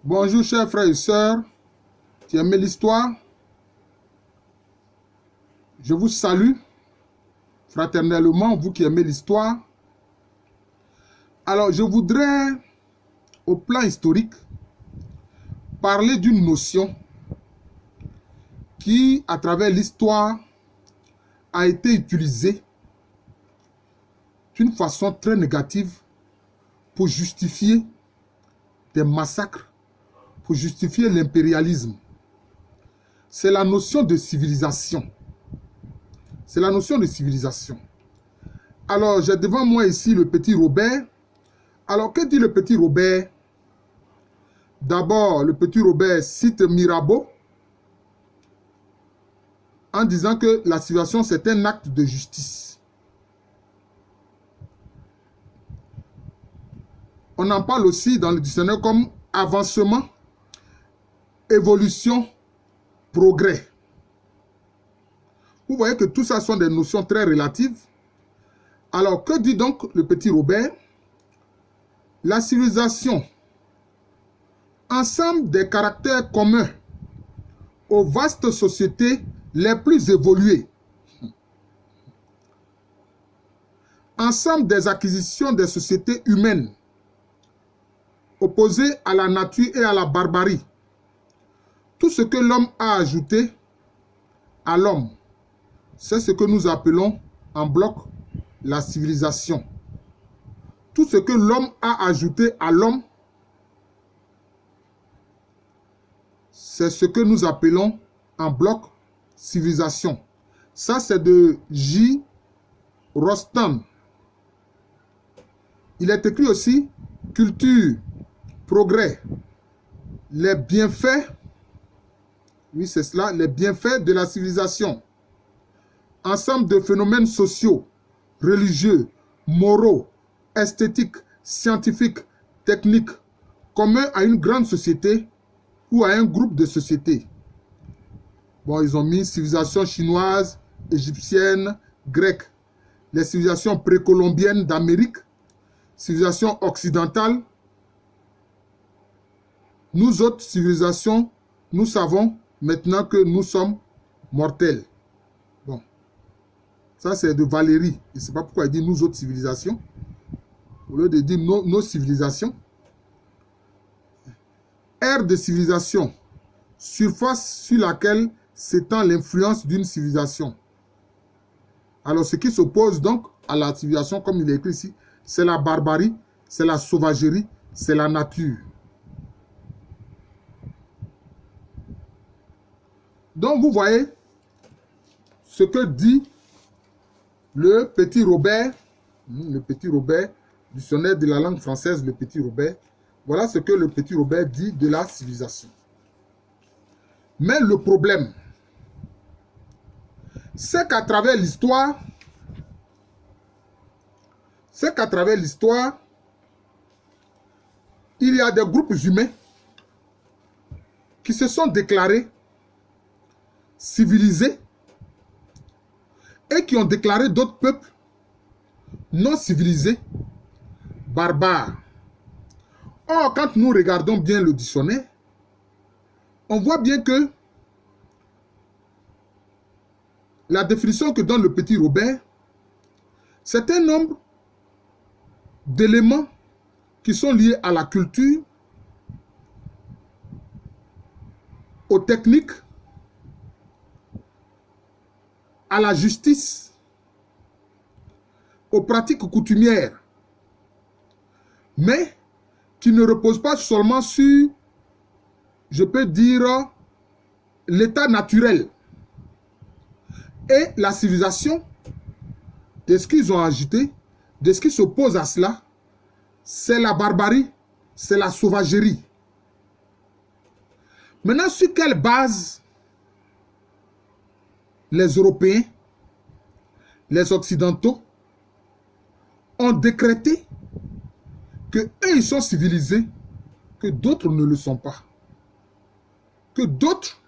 Bonjour chers frères et sœurs, qui aimez l'histoire. Je vous salue fraternellement, vous qui aimez l'histoire. Alors, je voudrais, au plan historique, parler d'une notion qui, à travers l'histoire, a été utilisée d'une façon très négative pour justifier des massacres, pour justifier l'impérialisme. C'est la notion de civilisation. C'est la notion de civilisation. Alors, j'ai devant moi ici le petit Robert. Alors, que dit le petit Robert? D'abord, le petit Robert cite Mirabeau en disant que la civilisation, c'est un acte de justice. On en parle aussi dans le dictionnaire comme avancement, évolution, progrès. Vous voyez que tout ça sont des notions très relatives. Alors, que dit donc le petit Robert? La civilisation, ensemble des caractères communs aux vastes sociétés les plus évoluées, ensemble des acquisitions des sociétés humaines opposées à la nature et à la barbarie, tout ce que l'homme a ajouté à l'homme, c'est ce que nous appelons en bloc la civilisation. Tout ce que l'homme a ajouté à l'homme, c'est ce que nous appelons en bloc civilisation. Ça, c'est de J. Rostand. Il est écrit aussi culture, progrès, les bienfaits, oui c'est cela, les bienfaits de la civilisation. Ensemble de phénomènes sociaux, religieux, moraux, esthétiques, scientifiques, techniques, communs à une grande société ou à un groupe de sociétés. Bon, ils ont mis civilisation chinoise, égyptienne, grecque, les civilisations précolombiennes d'Amérique, civilisation occidentale. Nous autres civilisations, nous savons maintenant que nous sommes mortels. Bon, ça c'est de Valérie. Je ne sais pas pourquoi il dit nous autres civilisations. Au lieu de dire nos civilisations. Ère de civilisation, surface sur laquelle s'étend l'influence d'une civilisation. Alors ce qui s'oppose donc à la civilisation, comme il est écrit ici, c'est la barbarie, c'est la sauvagerie, c'est la nature. Donc vous voyez ce que dit le petit Robert, dictionnaire de la langue française, le petit Robert. Voilà ce que le petit Robert dit de la civilisation. Mais le problème, c'est qu'à travers l'histoire, il y a des groupes humains qui se sont déclarés civilisés et qui ont déclaré d'autres peuples non civilisés, barbares. Or, quand nous regardons bien le dictionnaire, on voit bien que la définition que donne le petit Robert, c'est un nombre d'éléments qui sont liés à la culture, aux techniques, à la justice, aux pratiques coutumières, mais qui ne reposent pas seulement sur, je peux dire, l'état naturel. Et la civilisation, de ce qu'ils ont ajouté, de ce qui s'oppose à cela, c'est la barbarie, c'est la sauvagerie. Maintenant, sur quelle base les Européens, les Occidentaux, ont décrété que eux, ils sont civilisés, que d'autres ne le sont pas. Que d'autres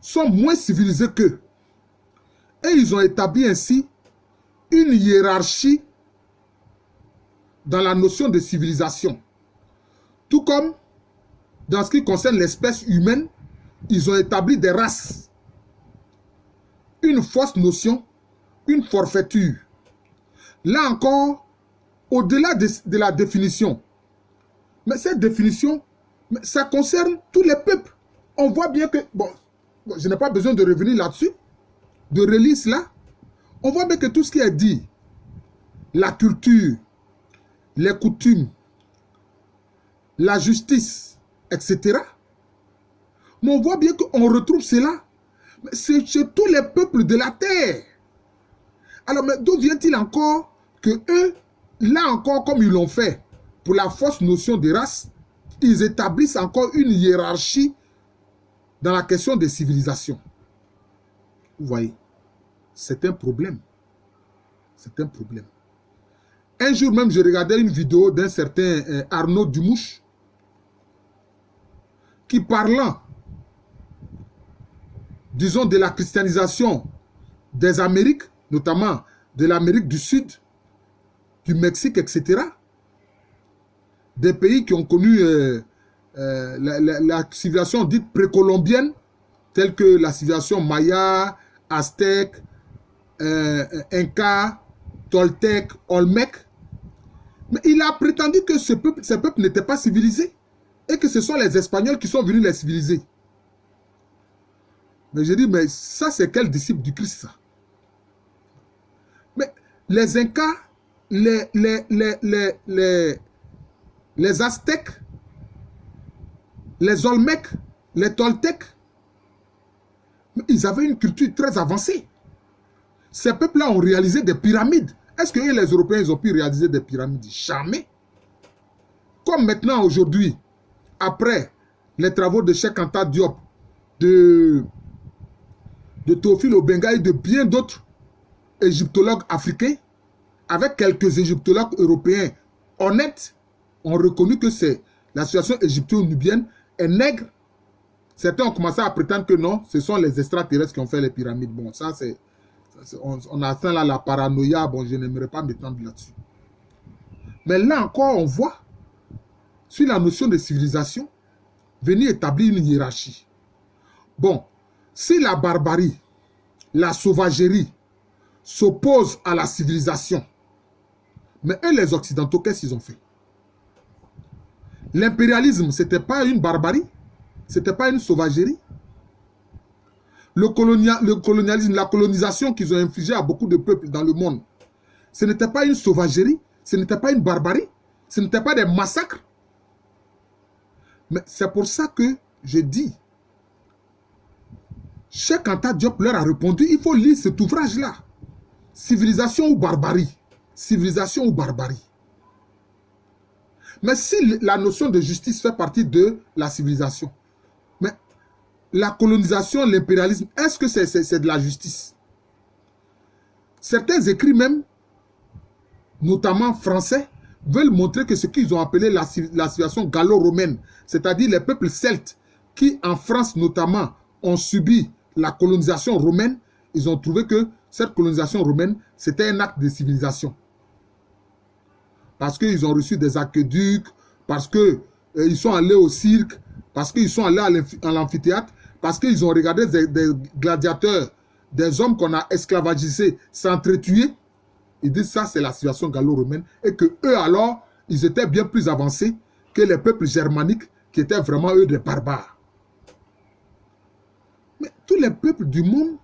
sont moins civilisés qu'eux. Et ils ont établi ainsi une hiérarchie dans la notion de civilisation. Tout comme, dans ce qui concerne l'espèce humaine, ils ont établi des races. Une fausse notion, une forfaiture. Là encore, au-delà de la définition, mais cette définition, ça concerne tous les peuples. On voit bien que, bon, je n'ai pas besoin de revenir là-dessus, de relire cela. On voit bien que tout ce qui est dit, la culture, les coutumes, la justice, etc. Mais on voit bien qu'on retrouve cela. C'est chez tous les peuples de la terre. Alors, mais d'où vient-il encore que eux, là encore, comme ils l'ont fait, pour la fausse notion de race, ils établissent encore une hiérarchie dans la question des civilisations. Vous voyez, c'est un problème. C'est un problème. Un jour même, je regardais une vidéo d'un certain Arnaud Dumouche qui, parlant, disons, de la christianisation des Amériques, notamment de l'Amérique du Sud, du Mexique, etc., des pays qui ont connu la civilisation dite précolombienne, telle que la civilisation Maya, Aztèque, Inca, Toltec, Olmec. Mais il a prétendu que ces peuples n'étaient pas civilisés et que ce sont les Espagnols qui sont venus les civiliser. Mais je dis, mais ça c'est quel disciple du Christ ça? Mais les Incas, les Aztèques, les Olmecs, les Toltecs, ils avaient une culture très avancée. Ces peuples-là ont réalisé des pyramides. Est-ce que les Européens ils ont pu réaliser des pyramides? Jamais. Comme maintenant, aujourd'hui, après les travaux de Cheikh Anta Diop, de Théophile Obenga et de bien d'autres égyptologues africains, avec quelques égyptologues européens honnêtes, ont reconnu que la situation égypto-nubienne est nègre. Certains ont commencé à prétendre que non, ce sont les extraterrestres qui ont fait les pyramides. Bon, ça c'est... On a atteint là la paranoïa. Bon, je n'aimerais pas m'étendre là-dessus. Mais là encore, on voit, sur la notion de civilisation, venir établir une hiérarchie. Bon, si la barbarie, la sauvagerie s'opposent à la civilisation, mais eux, les Occidentaux, qu'est-ce qu'ils ont fait? L'impérialisme, ce n'était pas une barbarie? Ce n'était pas une sauvagerie? Le colonialisme, la colonisation qu'ils ont infligée à beaucoup de peuples dans le monde, ce n'était pas une sauvagerie? Ce n'était pas une barbarie? Ce n'était pas des massacres? Mais c'est pour ça que je dis, Cheikh Anta Diop leur a répondu, il faut lire cet ouvrage-là. Civilisation ou barbarie? Civilisation ou barbarie? Mais si la notion de justice fait partie de la civilisation, mais la colonisation, l'impérialisme, est-ce que c'est de la justice? Certains écrits même, notamment français, veulent montrer que ce qu'ils ont appelé la civilisation gallo-romaine, c'est-à-dire les peuples celtes qui, en France notamment, ont subi la colonisation romaine, ils ont trouvé que cette colonisation romaine, c'était un acte de civilisation. Parce qu'ils ont reçu des aqueducs, parce qu'ils sont allés au cirque, parce qu'ils sont allés à l'amphithéâtre, parce qu'ils ont regardé des gladiateurs, des hommes qu'on a esclavagisés, s'entretuer. Ils disent ça, c'est la civilisation gallo-romaine. Et que eux, alors, ils étaient bien plus avancés que les peuples germaniques qui étaient vraiment, eux, des barbares. Mais tous les peuples du monde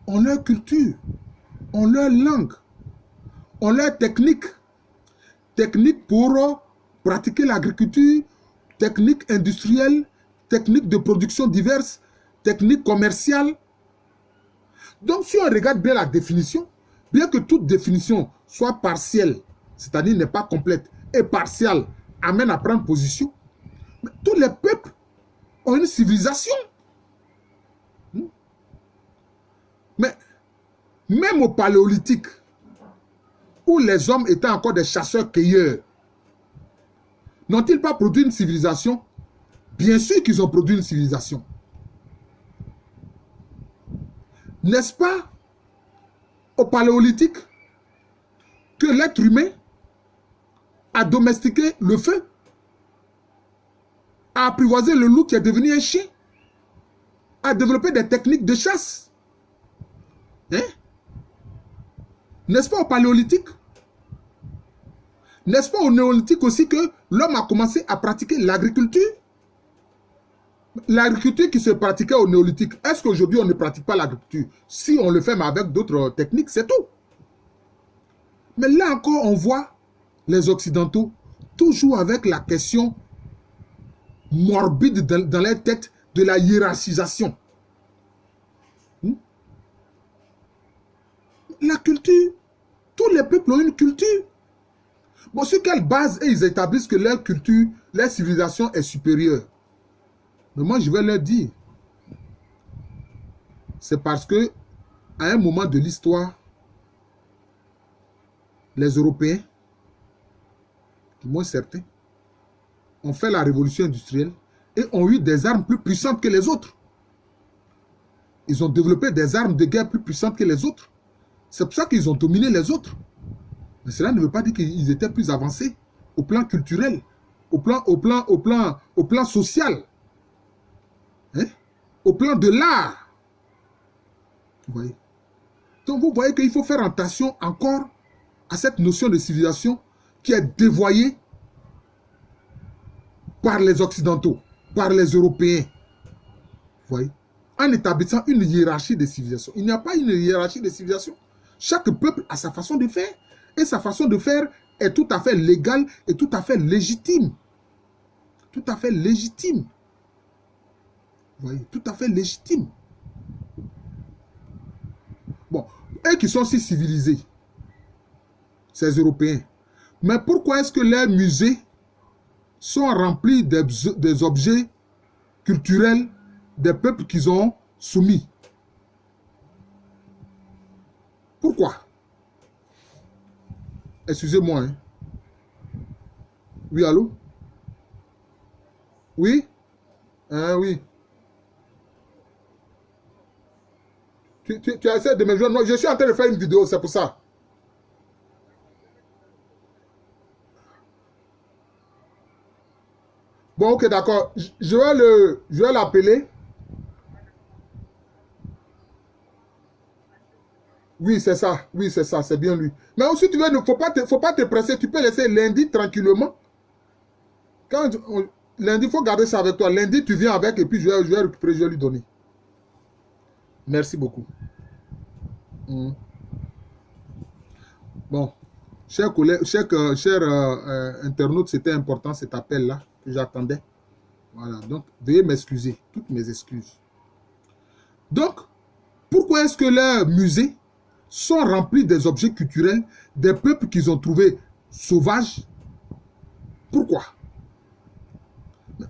ont leur culture, ont leur langue, ont leur technique. Technique pour pratiquer l'agriculture, technique industrielle, technique de production diverses, technique commerciale. Donc, si on regarde bien la définition, bien que toute définition soit partielle, c'est-à-dire n'est pas complète, et partielle, amène à prendre position, mais tous les peuples ont une civilisation. Mais même au paléolithique, où les hommes étaient encore des chasseurs-cueilleurs, n'ont-ils pas produit une civilisation? Bien sûr qu'ils ont produit une civilisation. N'est-ce pas au paléolithique que l'être humain a domestiqué le feu? a apprivoisé le loup qui est devenu un chien, a développé des techniques de chasse. Hein? N'est-ce pas au paléolithique? N'est-ce pas au néolithique aussi que l'homme a commencé à pratiquer l'agriculture? L'agriculture qui se pratiquait au néolithique, est-ce qu'aujourd'hui on ne pratique pas l'agriculture? Si on le fait mais avec d'autres techniques, c'est tout. Mais là encore, on voit les Occidentaux toujours avec la question morbide dans leur tête de la hiérarchisation. La culture, tous les peuples ont une culture. Bon, sur quelle base ils établissent que leur culture, leur civilisation est supérieure? Mais moi, je vais leur dire, c'est parce que à un moment de l'histoire, les Européens, du moins certains, ont fait la révolution industrielle et ont eu des armes plus puissantes que les autres. Ils ont développé des armes de guerre plus puissantes que les autres. C'est pour ça qu'ils ont dominé les autres. Mais cela ne veut pas dire qu'ils étaient plus avancés au plan culturel, au plan social, hein? Au plan de l'art. Vous voyez? Donc vous voyez qu'il faut faire attention encore à cette notion de civilisation qui est dévoyée par les Occidentaux, par les Européens. Vous voyez? En établissant une hiérarchie de civilisation. Il n'y a pas une hiérarchie de civilisation. Chaque peuple a sa façon de faire. Et sa façon de faire est tout à fait légale et tout à fait légitime. Tout à fait légitime. Vous voyez? Tout à fait légitime. Bon, eux qui sont si civilisés, ces Européens, mais pourquoi est-ce que leurs musées sont remplis des objets culturels des peuples qu'ils ont soumis? Pourquoi? Excusez-moi. Hein. Oui, allô? Oui? Oui. Tu essaies de me joindre. Moi, je suis en train de faire une vidéo, c'est pour ça. Bon, ok, d'accord. Je vais l'appeler. Oui, c'est ça. Oui, c'est ça. C'est bien lui. Mais aussi, tu veux, il ne faut pas te presser. Tu peux laisser lundi tranquillement. Lundi, il faut garder ça avec toi. Lundi, tu viens avec et puis je vais récupérer, je vais lui donner. Merci beaucoup. Bon, chers collègues, chers internautes, c'était important cet appel-là que j'attendais. Voilà, donc veuillez m'excuser. Toutes mes excuses. Donc, pourquoi est-ce que leurs musées sont remplis des objets culturels des peuples qu'ils ont trouvés sauvages? Pourquoi?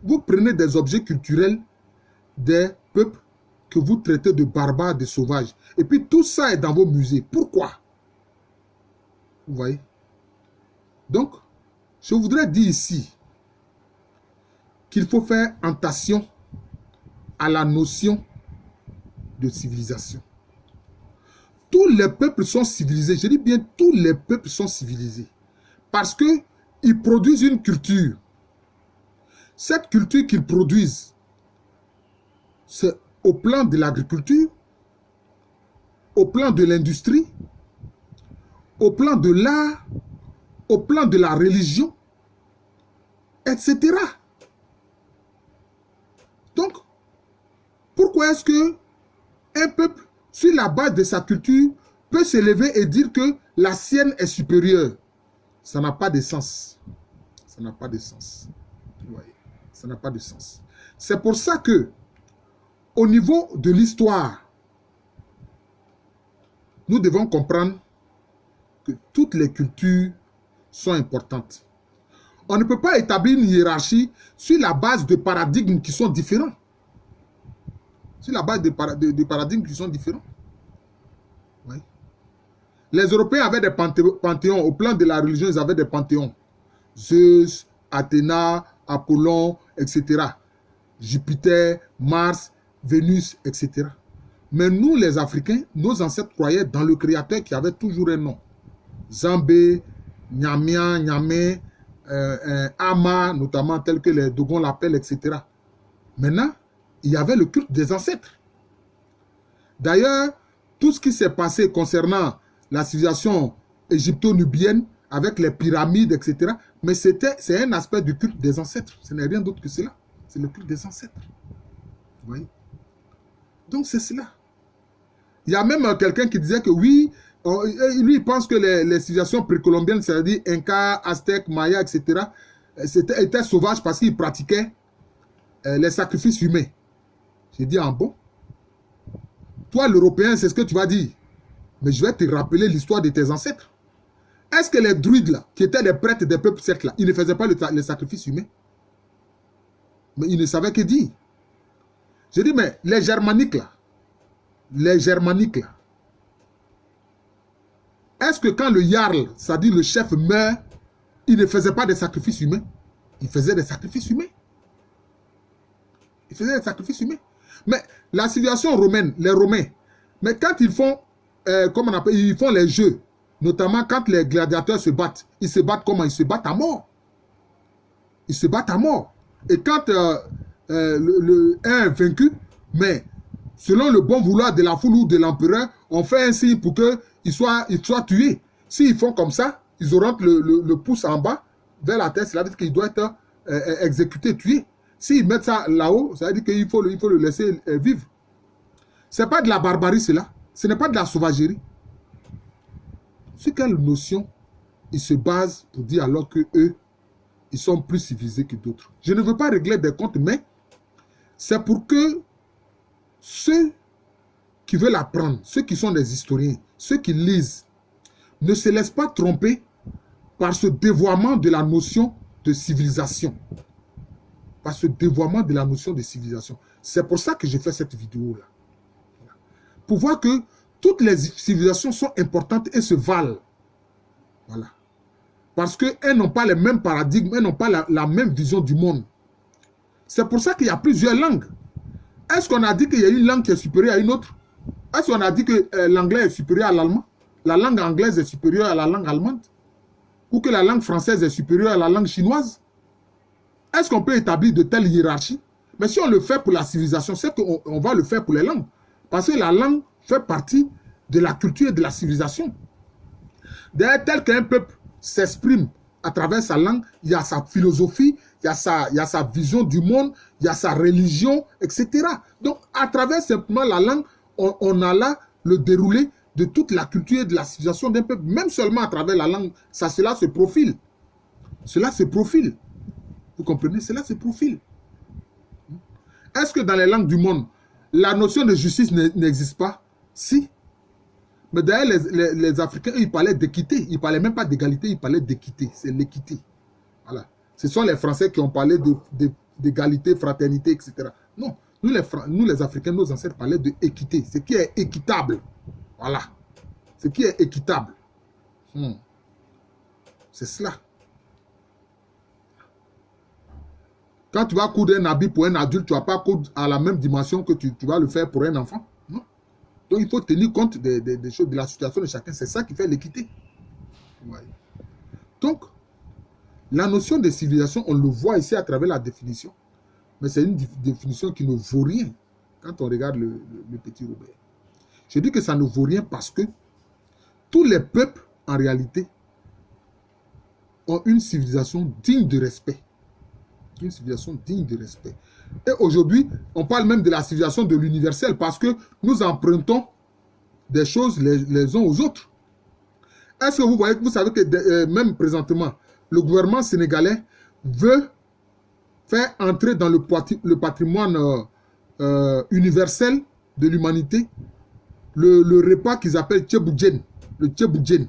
Vous prenez des objets culturels des peuples que vous traitez de barbares, de sauvages. Et puis tout ça est dans vos musées. Pourquoi? Vous voyez? Donc, je voudrais dire ici qu'il faut faire attention à la notion de civilisation. Tous les peuples sont civilisés. Je dis bien tous les peuples sont civilisés. Parce qu'ils produisent une culture. Cette culture qu'ils produisent, c'est au plan de l'agriculture, au plan de l'industrie, au plan de l'art, au plan de la religion, etc. Donc, pourquoi est-ce que un peuple, sur la base de sa culture, peut se lever et dire que la sienne est supérieure? Ça n'a pas de sens. Ça n'a pas de sens. Vous voyez, ça n'a pas de sens. C'est pour ça que, au niveau de l'histoire, nous devons comprendre que toutes les cultures sont importantes. On ne peut pas établir une hiérarchie sur la base de paradigmes qui sont différents. Sur la base de paradigmes qui sont différents. Oui. Les Européens avaient des panthéons. Au plan de la religion, ils avaient des panthéons. Zeus, Athéna, Apollon, etc. Jupiter, Mars, Vénus, etc. Mais nous, les Africains, nos ancêtres croyaient dans le Créateur qui avait toujours un nom. Zambé, Nyamia, Nyamé, un ama, notamment tel que les Dogons l'appellent, etc. Maintenant, il y avait le culte des ancêtres. D'ailleurs, tout ce qui s'est passé concernant la civilisation égypto-nubienne, avec les pyramides, etc., mais c'est un aspect du culte des ancêtres. Ce n'est rien d'autre que cela. C'est le culte des ancêtres. Vous voyez? Donc, c'est cela. Il y a même quelqu'un qui disait que oui, lui, il pense que les civilisations précolombiennes, c'est-à-dire Inca, Aztèques, Maya, etc., étaient sauvages parce qu'ils pratiquaient les sacrifices humains. J'ai dit, ah bon? Toi, l'Européen, c'est ce que tu vas dire. Mais je vais te rappeler l'histoire de tes ancêtres. Est-ce que les druides, là, qui étaient les prêtres des peuples celtes, là, ils ne faisaient pas les sacrifices humains? Mais ils ne savaient que dire. J'ai dit, mais les germaniques, là, est-ce que quand le Jarl, c'est-à-dire le chef, meurt, il ne faisait pas des sacrifices humains? Il faisait des sacrifices humains. Il faisait des sacrifices humains. Mais la civilisation romaine, les Romains, mais quand ils font, comment on appelle, ils font les jeux, notamment quand les gladiateurs se battent, ils se battent comment? Ils se battent à mort. Ils se battent à mort. Et quand un est vaincu, mais selon le bon vouloir de la foule ou de l'empereur, on fait un signe pour qu'il soit tué. S'ils font comme ça, ils orientent le pouce en bas vers la tête, cela veut dire qu'il doit être exécuté, tué. S'ils mettent ça là-haut, ça veut dire qu'il faut le laisser vivre. Ce n'est pas de la barbarie cela. Ce n'est pas de la sauvagerie. Sur quelle notion ils se basent pour dire alors qu'eux, ils sont plus civilisés que d'autres? Je ne veux pas régler des comptes, mais c'est pour que ceux qui veulent apprendre, ceux qui sont des historiens, ceux qui lisent, ne se laissent pas tromper par ce dévoiement de la notion de civilisation. Par ce dévoiement de la notion de civilisation. C'est pour ça que j'ai fait cette vidéo-là. Pour voir que toutes les civilisations sont importantes et se valent. Voilà. Parce qu'elles n'ont pas les mêmes paradigmes, elles n'ont pas la même vision du monde. C'est pour ça qu'il y a plusieurs langues. Est-ce qu'on a dit qu'il y a une langue qui est supérieure à une autre? Est-ce qu'on a dit que l'anglais est supérieur à l'allemand? La langue anglaise est supérieure à la langue allemande? Ou que la langue française est supérieure à la langue chinoise? Est-ce qu'on peut établir de telles hiérarchies? Mais si on le fait pour la civilisation, c'est qu'on va le faire pour les langues. Parce que la langue fait partie de la culture et de la civilisation. D'ailleurs, tel qu'un peuple s'exprime à travers sa langue, il y a sa philosophie, il y a sa vision du monde, il y a sa religion, etc. Donc, à travers simplement la langue, on a là le déroulé de toute la culture et de la civilisation d'un peuple. Même seulement à travers la langue, cela se profile. Cela se profile. Vous comprenez? Cela se profile. Est-ce que dans les langues du monde, la notion de justice n'existe pas? Si. Mais d'ailleurs, les Africains, ils parlaient d'équité. Ils ne parlaient même pas d'égalité, ils parlaient d'équité. C'est l'équité. Voilà. Ce sont les Français qui ont parlé d'égalité, fraternité, etc. Non. Nous, les Africains, nos ancêtres parlaient d'équité. Ce qui est équitable. Voilà. Ce qui est équitable. C'est cela. Quand tu vas coudre un habit pour un adulte, tu ne vas pas coudre à la même dimension que tu vas le faire pour un enfant. Non. Donc, il faut tenir compte des choses, de la situation de chacun. C'est ça qui fait l'équité. Ouais. Donc, la notion de civilisation, on le voit ici à travers la définition. Mais c'est une définition qui ne vaut rien quand on regarde le petit Robert. Je dis que ça ne vaut rien parce que tous les peuples, en réalité, ont une civilisation digne de respect. Une civilisation digne de respect. Et aujourd'hui, on parle même de la civilisation de l'universel parce que nous empruntons des choses les uns aux autres. Est-ce que vous voyez, vous savez que même présentement, le gouvernement sénégalais veut faire entrer dans le patrimoine universel de l'humanité le repas qu'ils appellent Tcheboudjen. Le Tcheboudjen.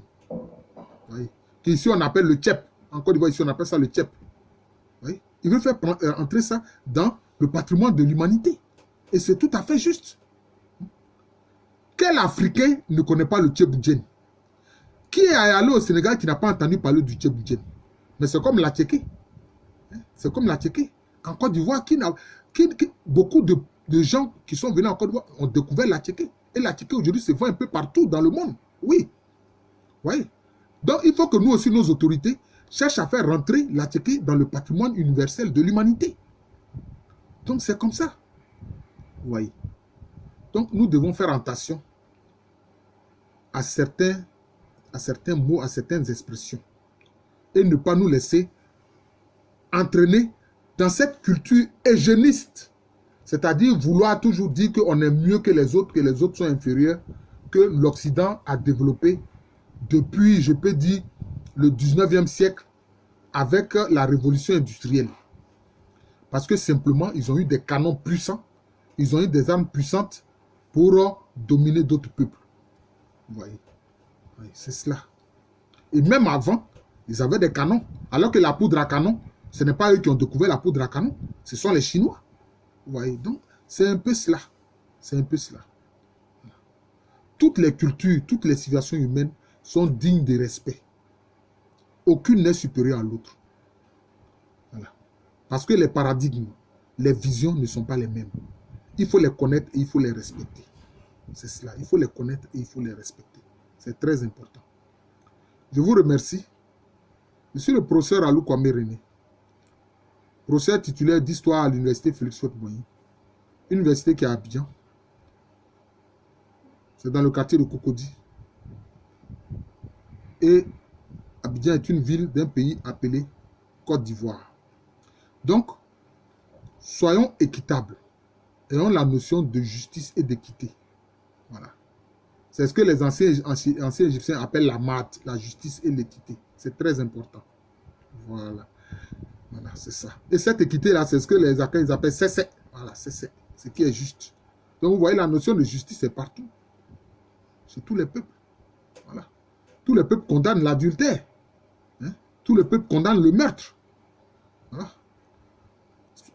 Ici, on appelle le Tchep. En Côte d'Ivoire, ici, on appelle ça le Tchep. Il veut faire entrer ça dans le patrimoine de l'humanité. Et c'est tout à fait juste. Quel Africain ne connaît pas le Tcheboudjen? Qui est allé au Sénégal qui n'a pas entendu parler du Tcheboudjen? Mais c'est comme la Tchéké. C'est comme la Tchéké. En Côte d'Ivoire, beaucoup de gens qui sont venus en Côte d'Ivoire ont découvert la Tchéké. Et la Tchéké aujourd'hui se voit un peu partout dans le monde. Oui. Oui. Donc il faut que nous aussi, nos autorités, cherche à faire rentrer la Tchéquie dans le patrimoine universel de l'humanité. Donc c'est comme ça. Vous voyez. Donc nous devons faire attention à certains mots, à certaines expressions. Et ne pas nous laisser entraîner dans cette culture hégéniste. C'est-à-dire vouloir toujours dire qu'on est mieux que les autres sont inférieurs, que l'Occident a développé depuis, je peux dire, le 19e siècle avec la révolution industrielle. Parce que simplement, ils ont eu des canons puissants, ils ont eu des armes puissantes pour dominer d'autres peuples. Vous voyez, oui, c'est cela. Et même avant, ils avaient des canons. Alors que la poudre à canon, ce n'est pas eux qui ont découvert la poudre à canon, ce sont les Chinois. Vous voyez, donc c'est un peu cela. C'est un peu cela. Toutes les cultures, toutes les civilisations humaines sont dignes de respect. Aucune n'est supérieure à l'autre. Voilà. Parce que les paradigmes, les visions ne sont pas les mêmes. Il faut les connaître et il faut les respecter. C'est cela. Il faut les connaître et il faut les respecter. C'est très important. Je vous remercie. Je suis le professeur Alou Kwame René, professeur titulaire d'histoire à l'université Félix Houphouët-Boigny, université qui est à Abidjan. C'est dans le quartier de Cocody. Et Abidjan est une ville d'un pays appelé Côte d'Ivoire. Donc, soyons équitables. Ayons la notion de justice et d'équité. Voilà. C'est ce que les anciens Égyptiens appellent la mat, la justice et l'équité. C'est très important. Voilà. Voilà, c'est ça. Et cette équité-là, c'est ce que les Akans appellent cessez. Voilà, cessez. Ce qui est juste. Donc, vous voyez, la notion de justice est partout. Chez tous les peuples. Voilà. Tous les peuples condamnent l'adultère. Hein? Tous les peuples condamnent le meurtre. Voilà.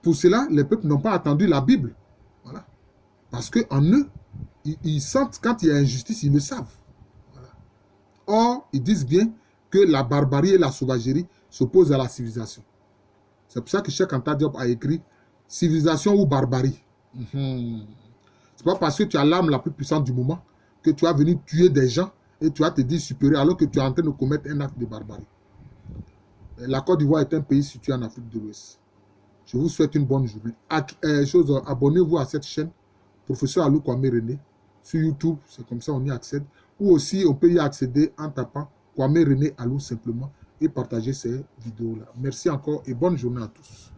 Pour cela, les peuples n'ont pas attendu la Bible. Voilà. Parce qu'en eux, ils sentent quand il y a injustice, ils le savent. Voilà. Or, ils disent bien que la barbarie et la sauvagerie s'opposent à la civilisation. C'est pour ça que Cheikh Anta Diop a écrit « Civilisation ou barbarie ». C'est pas parce que tu as l'arme la plus puissante du moment que tu vas venir tuer des gens et tu vas te dire supérieur alors que tu es en train de commettre un acte de barbarie. La Côte d'Ivoire est un pays situé en Afrique de l'Ouest. Je vous souhaite une bonne journée. Abonnez-vous à cette chaîne, Professeur Alou Kwame René, sur YouTube, c'est comme ça on y accède. Ou aussi, on peut y accéder en tapant Kwame René Alou simplement et partager ces vidéos-là. Merci encore et bonne journée à tous.